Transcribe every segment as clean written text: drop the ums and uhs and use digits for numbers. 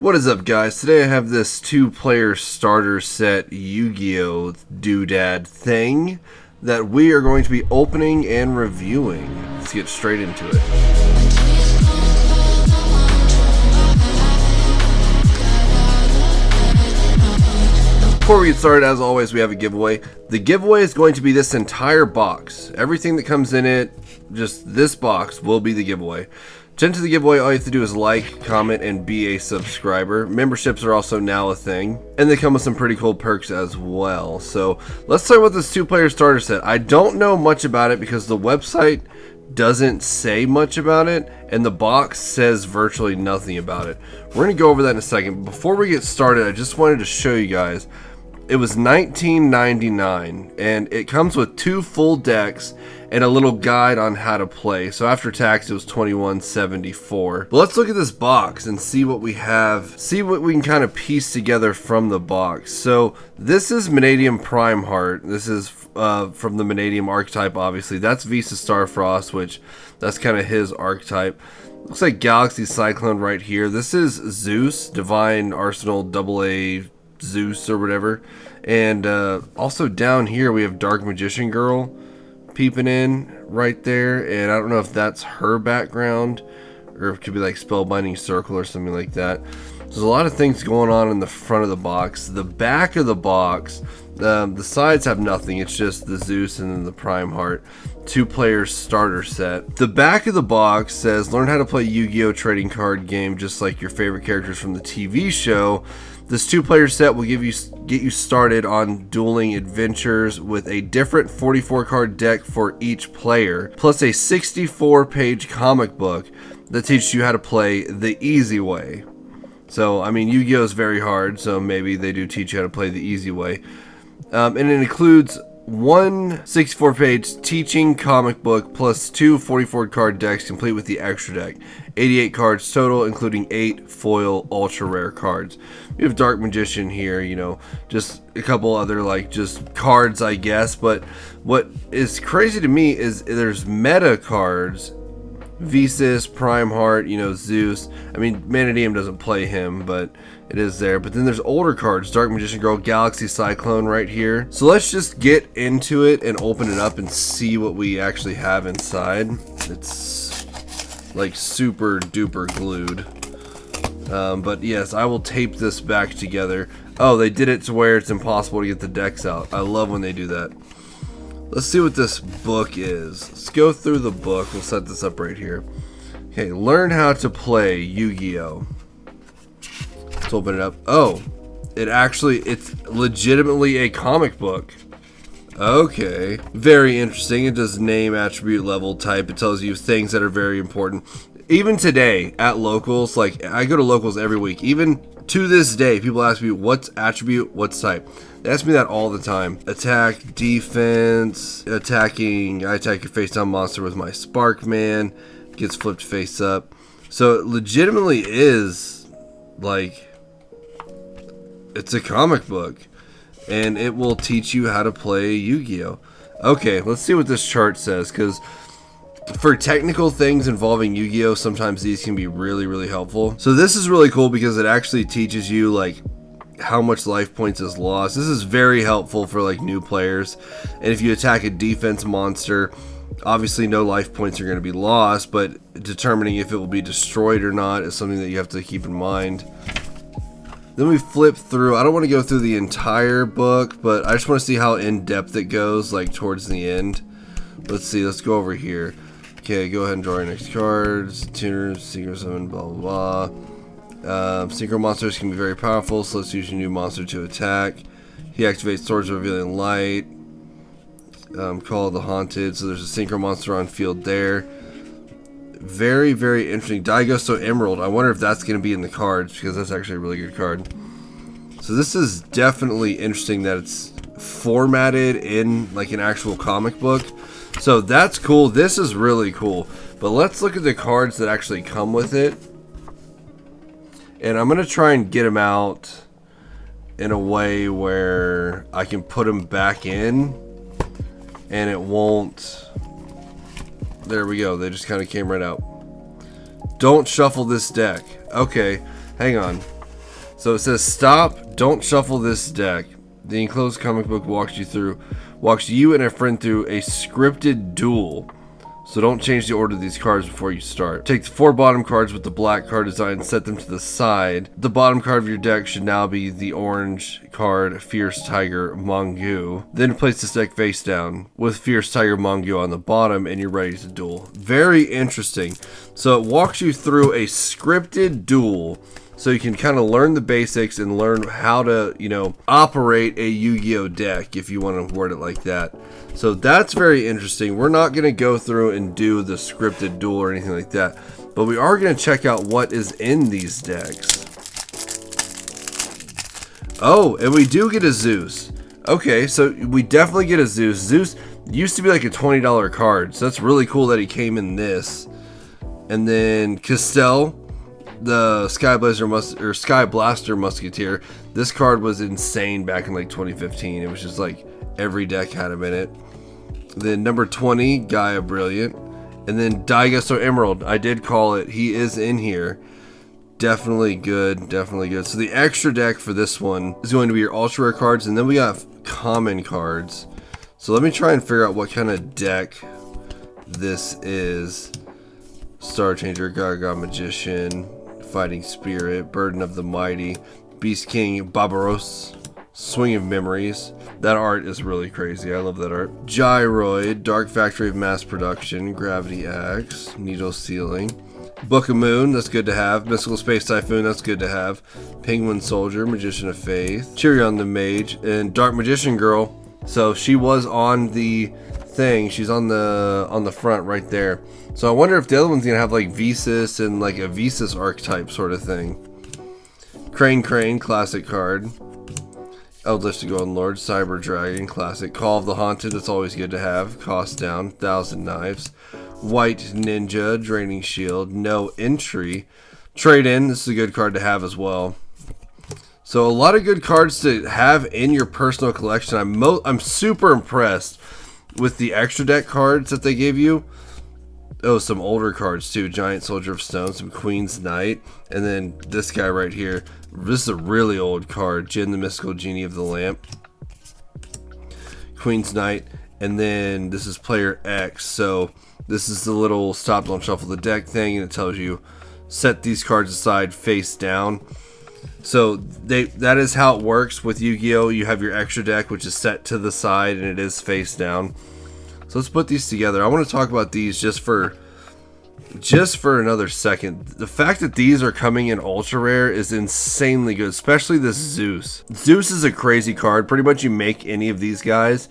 What is up, guys? Today I have this two-player starter set Yu-Gi-Oh! Doodad thing that we are going to be opening and reviewing. Let's get straight into it. Before we get started, as always, we have a giveaway. The giveaway is going to be this entire box. Everything that comes in it, just this box, will be the giveaway. To enter the giveaway, all you have to do is like, comment, and be a subscriber. Memberships are also now a thing, and they come with some pretty cool perks as well. So let's start with this two-player starter set. I don't know much about it because the website doesn't say much about it, and the box says virtually nothing about it. We're going to go over that in a second. Before we get started, I just wanted to show you guys. It was $19.99, and it comes with two full decks and a little guide on how to play. So after tax, it was $21.74. But let's look at this box and see what we have, see what we can kind of piece together from the box. So this is Vanadium Prime Heart. This is from the Vanadium archetype, obviously. That's Visa Starfrost, which that's kind of his archetype. Looks like Galaxy Cyclone right here. This is Zeus, Divine Arsenal AA Zeus or whatever. And also down here we have Dark Magician Girl peeping in right there, and I don't know if that's her background or it could be like Spellbinding Circle or something like that. There's a lot of things going on in the front of the box. The back of the box, the sides have nothing. It's just the Zeus and then the Prime Heart two-player starter set. The back of the box says learn how to play Yu-Gi-Oh! Trading card game just like your favorite characters from the TV show. This two-player set will get you started on dueling adventures with a different 44-card deck for each player, plus a 64-page comic book that teaches you how to play the easy way. So, I mean, Yu-Gi-Oh! Is very hard, so maybe they do teach you how to play the easy way. And it includes one 64-page teaching comic book plus two 44-card decks complete with the extra deck. 88 cards total, including 8 foil ultra rare cards. We have Dark Magician here, you know, just a couple other like just cards, I guess. But what is crazy to me is there's meta cards. Visas, Prime Heart, you know, Zeus. I mean, Vanadium doesn't play him, but it is there. But then there's older cards, Dark Magician Girl, Galaxy Cyclone right here. So let's just get into it and open it up and see what we actually have inside. It's like super duper glued. But yes, I will tape this back together. Oh, they did it to where it's impossible to get the decks out. I love when they do that. Let's see what this book is. Let's go through the book. We'll set this up right here. Okay, learn how to play Yu-Gi-Oh! Let's open it up. Oh, it's legitimately a comic book. Okay, very interesting. It does name, attribute, level, type. It tells you things that are very important. Even today at locals, like I go to locals every week. Even to this day, people ask me what's attribute, what's type. They ask me that all the time. Attack, defense, attacking. I attack your face down monster with my Sparkman. Gets flipped face up. So it legitimately is like it's a comic book. And it will teach you how to play Yu-Gi-Oh! Okay, let's see what this chart says, because for technical things involving Yu-Gi-Oh! Sometimes these can be really, really helpful. So this is really cool because it actually teaches you like how much life points is lost. This is very helpful for like new players. And if you attack a defense monster, obviously no life points are going to be lost, but determining if it will be destroyed or not is something that you have to keep in mind. Then we flip through. I don't want to go through the entire book, but I just want to see how in-depth it goes, like towards the end. Let's see. Let's go over here. Okay, go ahead and draw your next cards. Tuners, Synchro Summon, blah, blah, blah. Synchro monsters can be very powerful, so let's use your new monster to attack. He activates Swords of Revealing Light. Call of the Haunted. So there's a Synchro monster on field there. Very, very interesting. Daigosto Emerald. I wonder if that's going to be in the cards because that's actually a really good card. So this is definitely interesting that it's formatted in like an actual comic book. So that's cool. This is really cool. But let's look at the cards that actually come with it. And I'm going to try and get them out in a way where I can put them back in and it won't. There we go. They just kind of came right out. Don't shuffle this deck. Okay, hang on. So it says, stop, don't shuffle this deck. The enclosed comic book walks you and a friend through a scripted duel. So don't change the order of these cards before you start. Take the 4 bottom cards with the black card design and set them to the side. The bottom card of your deck should now be the orange card, Fierce Tiger Mongu. Then place this deck face down with Fierce Tiger Mongu on the bottom and you're ready to duel. Very interesting. So it walks you through a scripted duel. So you can kind of learn the basics and learn how to, you know, operate a Yu-Gi-Oh deck, if you want to word it like that. So that's very interesting. We're not going to go through and do the scripted duel or anything like that, but we are going to check out what is in these decks. Oh, and we do get a Zeus. Okay, so we definitely get a Zeus. Zeus used to be like a $20 card, so that's really cool that he came in this. And then Castell, the Sky Blaster Musketeer. This card was insane back in like 2015. It was just like every deck had him in it. Then number 20, Gaia Brilliant. And then Daigaso Emerald. I did call it. He is in here. Definitely good. Definitely good. So the extra deck for this one is going to be your ultra rare cards. And then we got common cards. So let me try and figure out what kind of deck this is. Star Changer, Gaga Magician, Fighting Spirit, Burden of the Mighty, Beast King, Barbaros, Swing of Memories. That art is really crazy. I love that art. Gyroid, Dark Factory of Mass Production, Gravity Axe, Needle Ceiling, Book of Moon, that's good to have. Mystical Space Typhoon, that's good to have. Penguin Soldier, Magician of Faith, Chirion the Mage, and Dark Magician Girl. So she was on the thing. She's on the front right there. So I wonder if the other one's gonna have like Visas and like a Visas archetype sort of thing. Crane, classic card. Eldritch to Golden Lord, Cyber Dragon, classic. Call of the Haunted, that's always good to have. Cost down, 1,000 Knives. White Ninja, Draining Shield, no entry. Trade in, this is a good card to have as well. So a lot of good cards to have in your personal collection. I'm super impressed with the extra deck cards that they gave you. Oh, some older cards too. Giant Soldier of Stone, some Queen's Knight, and then this guy right here. This is a really old card. Jin the Mystical Genie of the Lamp. Queen's Knight, and then this is Player X. So this is the little stop, don't shuffle the deck thing, and it tells you set these cards aside face down. So that is how it works with Yu-Gi-Oh! You have your extra deck, which is set to the side, and it is face down. So let's put these together. I want to talk about these just for another second. The fact that these are coming in ultra rare is insanely good, especially this Zeus. Zeus is a crazy card. Pretty much you make any of these guys,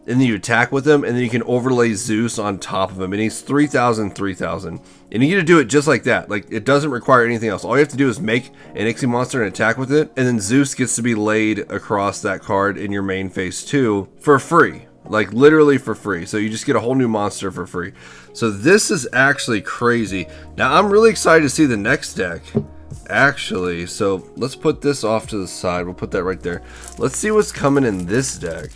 and then you attack with them, and then you can overlay Zeus on top of him, and he's 3,000, 3,000. And you get to do it just like that. Like, it doesn't require anything else. All you have to do is make an Ixie monster and attack with it, and then Zeus gets to be laid across that card in your main phase 2 for free. Like, literally for free. So you just get a whole new monster for free. So this is actually crazy. Now, I'm really excited to see the next deck, actually. So let's put this off to the side. We'll put that right there. Let's see what's coming in this deck.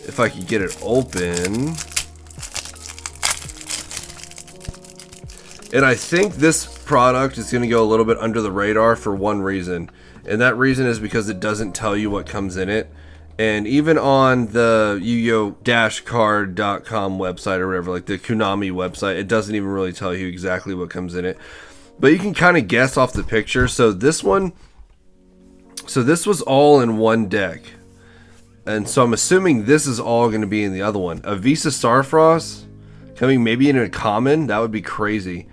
If I could get it open. And I think this product is going to go a little bit under the radar for one reason. And that reason is because it doesn't tell you what comes in it. And even on the Yugioh-card.com website or whatever, like the Konami website, it doesn't even really tell you exactly what comes in it. But you can kind of guess off the picture. So this was all in one deck. And so I'm assuming this is all going to be in the other one. A Visa Starfrost coming maybe in a common, that would be crazy.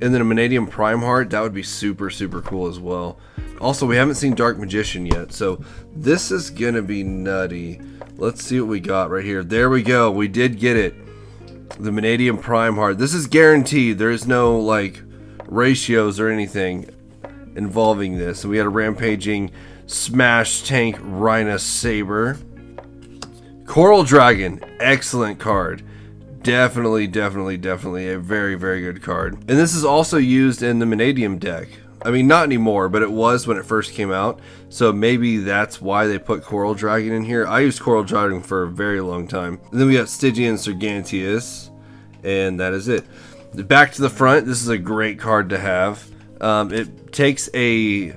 And then a Vanadium Prime Heart, that would be super, super cool as well. Also, we haven't seen Dark Magician yet, so this is gonna be nutty. Let's see what we got right here. There we go, we did get it. The Vanadium Prime Heart. This is guaranteed. There is no, like, ratios or anything involving this. So we had a Rampaging Smash Tank Rhina Saber. Coral Dragon, excellent card. Definitely a very, very good card. And this is also used in the Vanadium deck. I mean, not anymore, but it was when it first came out. So maybe that's why they put Coral Dragon in here. I used Coral Dragon for a very long time. And then we got Stygian Sergantius, and that is it. Back to the front, this is a great card to have. It takes a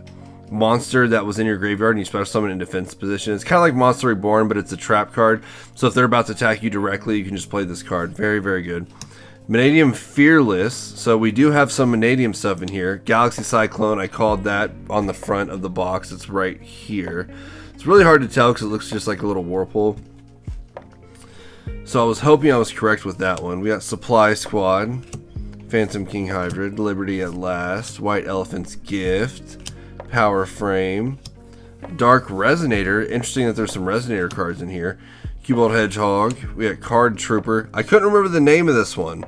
monster that was in your graveyard and you special summon it in defense position. It's kind of like Monster Reborn, but it's a trap card. So if they're about to attack you directly, you can just play this card. Very, very good. Mannadium Fearless. So we do have some Mannadium stuff in here. Galaxy Cyclone, I called that on the front of the box. It's right here. It's really hard to tell because it looks just like a little Whirlpool. So I was hoping I was correct with that one. We got Supply Squad, Phantom King Hybrid, Liberty at Last, White Elephant's Gift, Power Frame, Dark Resonator. Interesting that there's some Resonator cards in here. Cubalt Hedgehog. We got Card Trooper. I couldn't remember the name of this one.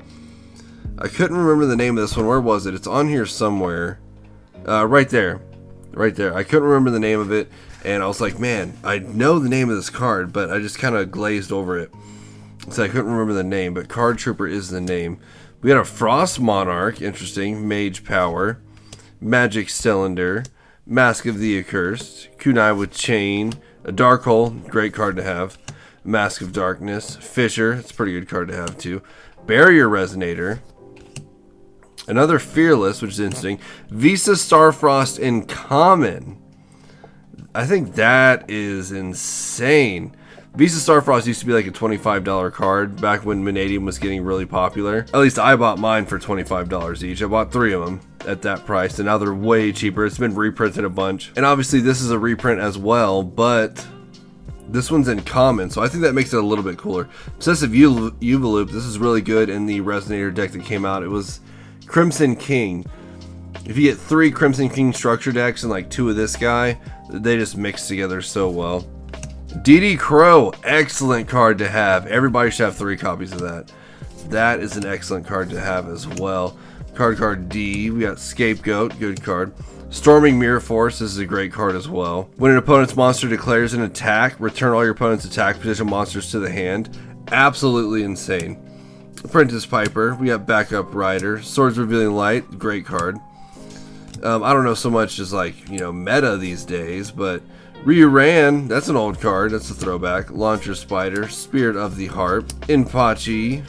Where was it? It's on here somewhere. Right there. Right there. I couldn't remember the name of it. And I was like, man, I know the name of this card, but I just kind of glazed over it. So I couldn't remember the name, but Card Trooper is the name. We got a Frost Monarch. Interesting. Mage Power. Magic Cylinder. Mask of the Accursed. Kunai with Chain. A Dark Hole. Great card to have. Mask of Darkness. Fisher. It's a pretty good card to have too. Barrier Resonator. Another Fearless, which is interesting. Visa Starfrost in common. I think that is insane. Visa Starfrost used to be like a $25 card back when Mannadium was getting really popular. At least I bought mine for $25 each. I bought 3 of them at that price, and now they're way cheaper. It's been reprinted a bunch. And obviously this is a reprint as well, but this one's in common, so I think that makes it a little bit cooler. Obsessive Yugioh, this is really good in the Resonator deck that came out. It was Crimson King. If you get 3 Crimson King structure decks and like 2 of this guy, they just mix together so well. DD Crow, excellent card to have. Everybody should have 3 copies of that. That is an excellent card to have as well. Card D, we got Scapegoat, good card. Storming Mirror Force, this is a great card as well. When an opponent's monster declares an attack, return all your opponent's attack position monsters to the hand. Absolutely insane. Apprentice Piper, we got Backup Rider. Swords Revealing Light, great card. I don't know so much as like, you know, meta these days, but Ryuran, that's an old card, that's a throwback. Launcher Spider, Spirit of the Harp, Inpachi,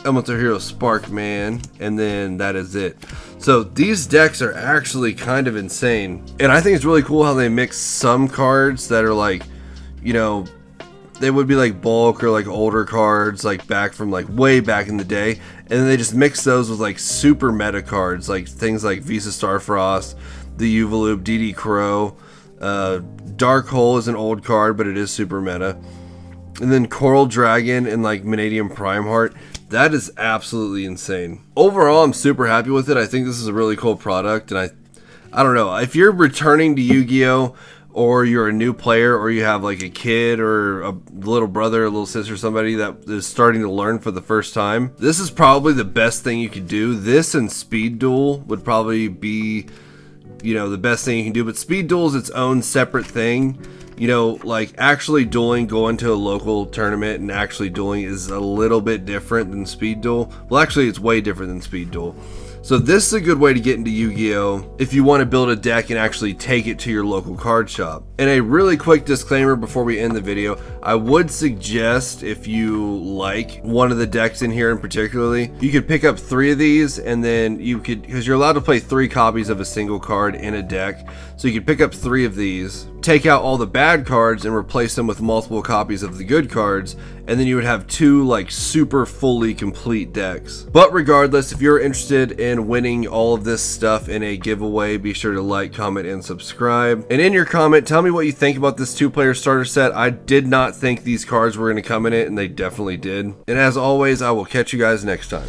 Elemental Hero Sparkman, and then that is it. So these decks are actually kind of insane. And I think it's really cool how they mix some cards that are like, you know, they would be like bulk or like older cards like back from like way back in the day, and then they just mix those with like super meta cards like things like Visa Starfrost, the Yugioh, DD Crow. Dark Hole is an old card, but it is super meta. And then Coral Dragon and like Mannadium Prime Heart. That is absolutely insane. Overall, I'm super happy with it. I think this is a really cool product, and I don't know. If you're returning to Yu-Gi-Oh, or you're a new player, or you have like a kid or a little brother, a little sister, somebody that is starting to learn for the first time, this is probably the best thing you could do. This and Speed Duel would probably be, you know, the best thing you can do. But Speed Duel is its own separate thing. You know, like actually dueling, going to a local tournament and actually dueling is a little bit different than Speed Duel. Well, actually, it's way different than Speed Duel. So this is a good way to get into Yu-Gi-Oh! If you want to build a deck and actually take it to your local card shop. And a really quick disclaimer before we end the video, I would suggest if you like one of the decks in here in particularly, you could pick up 3 of these, and then you could, because you're allowed to play 3 copies of a single card in a deck, so you could pick up 3 of these, take out all the bad cards and replace them with multiple copies of the good cards, and then you would have 2 like super fully complete decks. But regardless, if you're interested in winning all of this stuff in a giveaway, be sure to like, comment, and subscribe. And in your comment, tell me what you think about this 2-player starter set. I did not think these cards were going to come in it, and they definitely did. And as always, I will catch you guys next time.